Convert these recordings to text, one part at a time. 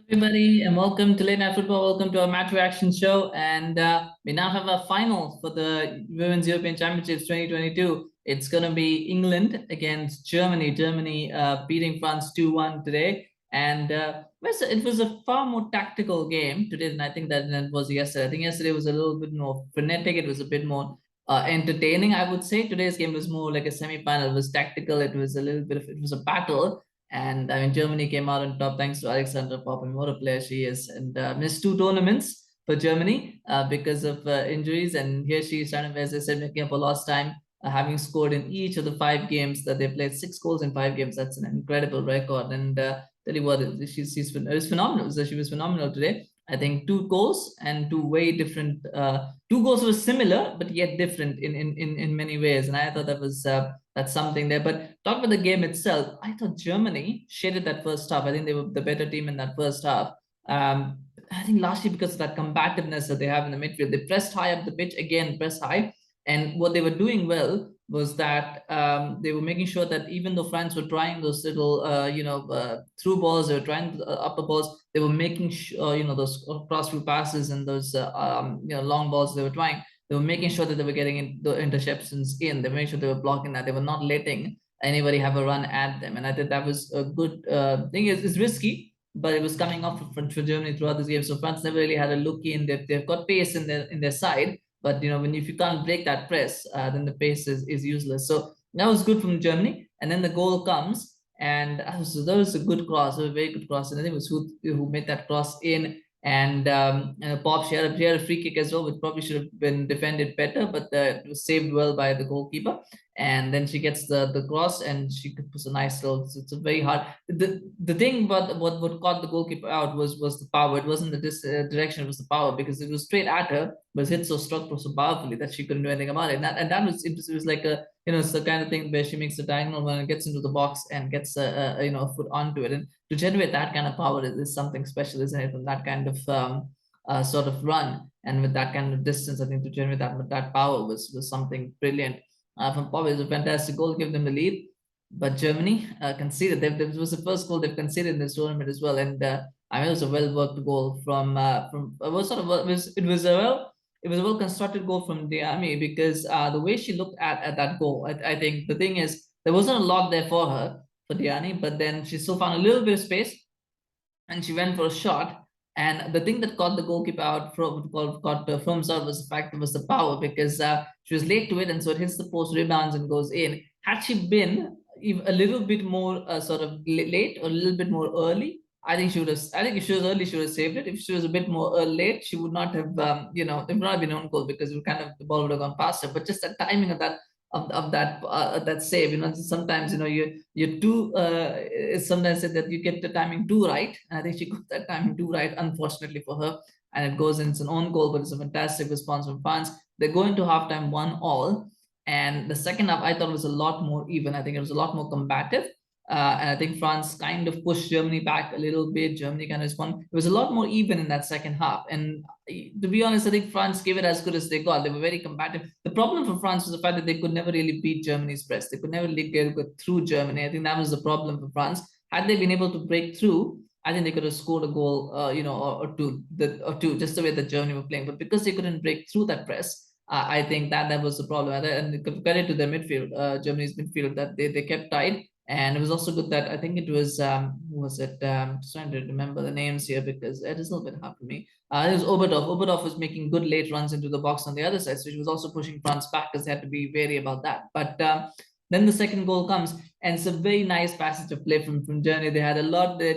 Everybody, and welcome to Late Night Football. Welcome to our match reaction show. And we now have a final for the Women's European Championships 2022. It's going to be England against Germany. Germany beating France 2-1 today. And it was a far more tactical game today than I think that it was yesterday. I think yesterday was a little bit more frenetic. It was a bit more entertaining, I would say. Today's game was more like a semi-final. It was tactical. It was a little bit of, it was a battle. And I mean, Germany came out on top thanks to Alex Popp. I mean, what a player she is. And missed two tournaments for Germany because of injuries. And here she is trying to, as I said, making up for lost time, having scored in each of the 5 games that they played, 6 goals in 5 games. That's an incredible record. And tell you what, it was phenomenal. So she was phenomenal today. I think 2 goals and two way different. 2 goals were similar, but yet different in many ways. And I thought that was that's something there. But talk about the game itself. I thought Germany shaded that first half. I think they were the better team in that first half. I think largely because of that combativeness that they have in the midfield. They pressed high up the pitch again, press high. And what they were doing well was that they were making sure that even though France were trying those little, through balls, they were trying the upper balls, they were making sure, those cross-field passes and those, long balls they were trying. They were making sure that they were getting the interceptions in. They were making sure they were blocking that. They were not letting anybody have a run at them. And I think that was a good thing. It's risky, but it was coming off for Germany throughout this game. So France never really had a look in. They've got pace in their side. But if you can't break that press, then the pace is useless. So that was good from Germany. And then the goal comes, and that was a good cross, a very good cross. And I think it was Huth who made that cross in. And Popp, she had a free kick as well, which probably should have been defended better, but it was saved well by the goalkeeper. And then she gets the cross, and she puts a nice little. It's a very hard. The thing about what caught the goalkeeper out was the power. It wasn't the direction; it was the power, because it was straight at her, but it hit struck so powerfully that she couldn't do anything about it. And that was it was like it's the kind of thing where she makes a diagonal when it gets into the box and gets a foot onto it. And to generate that kind of power is something special, isn't it? From that kind of sort of run, and with that kind of distance, I think to generate that power was something brilliant. From Popp, it was a fantastic goal, give them the lead. But Germany conceded. This was the first goal they've conceded in this tournament as well. And I mean, it was a well worked goal from it was a well constructed goal from Diani, because the way she looked at that goal, I think the thing is there wasn't a lot there for her, for Diani, but then she still found a little bit of space, and she went for a shot. And the thing that caught the goalkeeper out, caught Frohms out, was the fact it was the power, because she was late to it, and so it hits the post, rebounds, and goes in. Had she been a little bit more sort of late or a little bit more early, I think she would have. I think if she was early, she would have saved it. If she was a bit more late, she would not have. It would not have been own goal, because the ball would have gone past her. But just the timing of that save, sometimes you're too. It's sometimes said that you get the timing too right, and I think she got that timing too right, unfortunately for her, and it goes in. It's an own goal, but it's a fantastic response from France. They go into halftime 1-1, and the second half I thought was a lot more even. I think it was a lot more combative. And I think France kind of pushed Germany back a little bit. Germany kind of responded. It was a lot more even in that second half. And to be honest, I think France gave it as good as they got. They were very combative. The problem for France was the fact that they could never really beat Germany's press. They could never really get through Germany. I think that was the problem for France. Had they been able to break through, I think they could have scored a goal, or two, just the way that Germany were playing. But because they couldn't break through that press, I think that was the problem. And credit to their midfield, Germany's midfield, that they kept tight. And it was also good that I think it was who was it? Just trying to remember the names here, because it is a little bit hard for me. It was Oberdorf. Oberdorf was making good late runs into the box on the other side, so she was also pushing France back, because they had to be wary about that. But then the second goal comes, and it's a very nice passage of play from Germany. They had a lot there,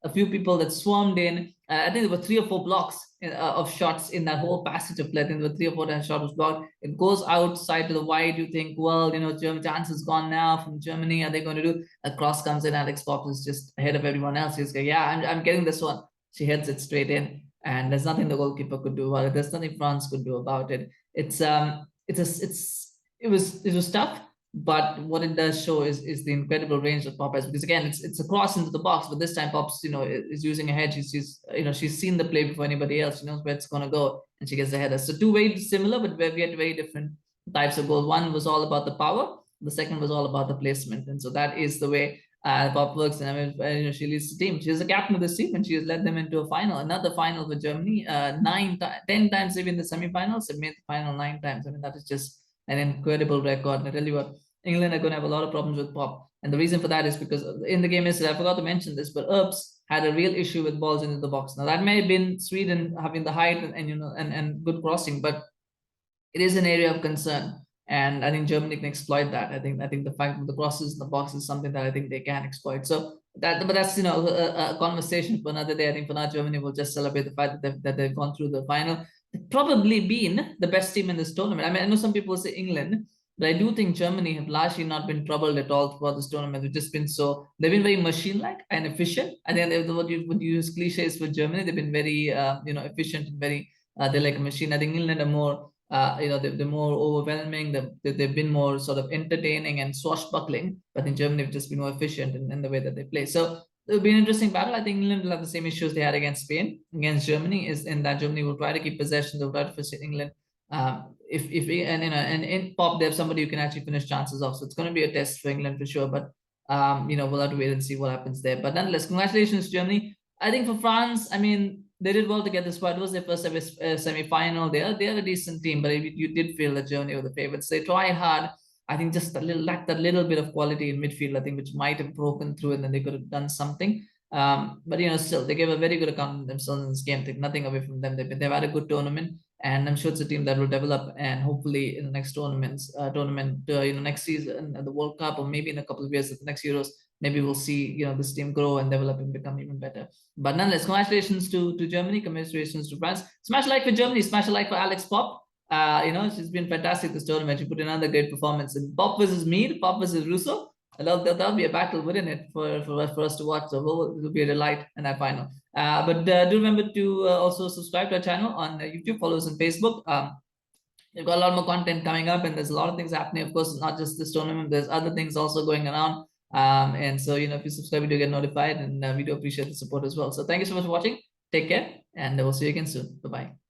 a few people that swarmed in. I think there were 3 or 4 blocks of shots in that whole passage of play. I think there were 3 or 4 times shot was blocked. It goes outside to the wide. You think, well, German chance is gone now from Germany. Are they going to do? A cross comes in. Alex Popp is just ahead of everyone else. He's like, yeah, I'm getting this one. She heads it straight in, and there's nothing the goalkeeper could do about it. There's nothing France could do about it. It was tough. But what it does show is the incredible range that Popp has, because again, it's a cross into the box, but this time Popp's is using a head. She's seen the play before anybody else. She knows where it's gonna go, and she gets the header. So 2 very similar, but we had very different types of goals. One was all about the power. The second was all about the placement, and so that is the way Popp works, and I mean, you know, she leads the team. She is the captain of this team, and she has led them into a final, another final for Germany. 10 times they've been in the semi-finals. They've made the final 9 times. I mean, that is just an incredible record. And I tell you what, England are going to have a lot of problems with Popp, and the reason for that is because in the game yesterday, I forgot to mention this, but Earps had a real issue with balls into the box. Now that may have been Sweden having the height and you know and good crossing, but it is an area of concern. And I think Germany can exploit that. I think the fact that the crosses in the box is something that I think they can exploit. So that, but that's, you know, a conversation for another day. I think for now, Germany will just celebrate the fact that they've gone through the final. They've probably been the best team in this tournament. I mean, I know some people say England, but I do think Germany have largely not been troubled at all throughout this tournament. They've just been they've been very machine-like and efficient. I think what you would use cliches for Germany. They've been very, you know, efficient and very, they're like a machine. I think England are more, you know, they're more overwhelming. They've been more sort of entertaining and swashbuckling, but in Germany have just been more efficient in the way that they play. So it'll be an interesting battle. I think England will have the same issues they had against Spain, against Germany, is in that Germany will try to keep possession, they'll try to frustrate England. If and you know, and in Popp they have somebody who can actually finish chances off. So it's going to be a test for England for sure. But you know, we'll have to wait and see what happens there. But nonetheless, congratulations, Germany. I think for France, I mean, they did well to get this spot. It was their first semi-final. They are a decent team, but you did feel that Germany were the favorites. They tried hard. I think just lacked that little bit of quality in midfield, I think, which might have broken through and then they could have done something. But you know, still they gave a very good account of themselves in this game. Take nothing away from them. They've had a good tournament, and I'm sure it's a team that will develop. And hopefully, in the next you know, next season, the World Cup, or maybe in a couple of years at the next Euros, maybe we'll see, you know, this team grow and develop and become even better. But nonetheless, congratulations to Germany, congratulations to France. Smash a like for Germany, smash a like for Alex Popp. You know, she's been fantastic this tournament. She put in another great performance. And Popp versus Mead, Popp versus Russo. That'll be a battle, wouldn't it, for us to watch? So it'll be a delight in that final. But do remember to also subscribe to our channel on YouTube, follow us on Facebook. We've got a lot more content coming up, and there's a lot of things happening. Of course, not just this tournament. There's other things also going around. And so, you know, if you subscribe, you do get notified, and we do appreciate the support as well. So thank you so much for watching. Take care, and we'll see you again soon. Bye-bye.